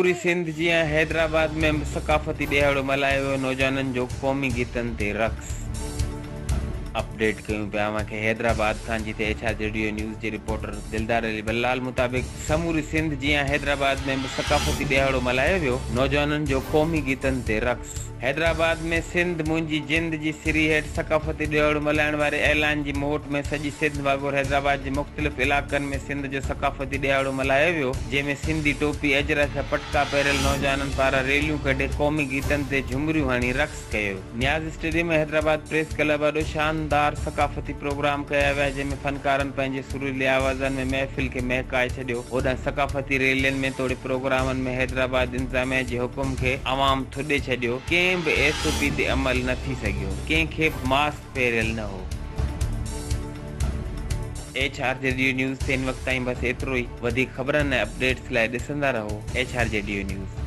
समूरी सिंध जियां हैदराबाद में सकाफती ॾियारो मल्हायो वियो। नौजवाननि जो क़ौमी गीतनि ते रक़्स। अपडेट कयूं पिया के हैदराबाद खां, जिते एचआरजेडीओ न्यूज़ जे रिपोर्टर दिलदार अली बल्लाल मुताबिक़ समूरी सिंध जियां हैदराबाद में सकाफती ॾियारो मल्हायो वियो। नौजवाननि जो क़ौमी गीतनि ते रक़्स। हैदराबाद में सिंध मुंहिंजी जिंद जी सिरी हेठ सकाफती ॾियारो मल्हाइण वारे ऐलान जी मोहट में सॼी सिंध वागुरु हैदराबाद जे मुख़्तलिफ़ इलाक़नि में सिंध जो सकाफती ॾियारो मल्हायो वियो, जंहिंमें सिंधी टोपी अजरख पटका पहिरियल नौजवाननि पारां रैलियूं कढे क़ौमी गीतनि ते झुमरियूं हणी रक़्स कयो। न्याज़ स्टेडियम में हैदराबाद प्रेस क्लब वॾो शानदार सकाफती प्रोग्राम कया विया, जंहिंमें फनकारनि पंहिंजे सुरीली आवाज़नि में महफ़िल खे महकाए छॾियो। ओॾां सकाफती रैलियुनि में तोड़े प्रोग्रामनि में हैदराबाद इंतिज़ामिया जे हुकुम खे अवाम थुॾे छॾियो। कंहिं बि एसओपी ते अमल न थी सघियो, कंहिंखे मास्क पहिरियल न हो। एचआरजेडीओ न्यूज़ ते हिन वक़्त ताईं बस एतिरो ई। वधीक ख़बरनि ऐं अपडेट्स लाइ ॾिसंदा रहो एचआरजेडीओ न्यूज़।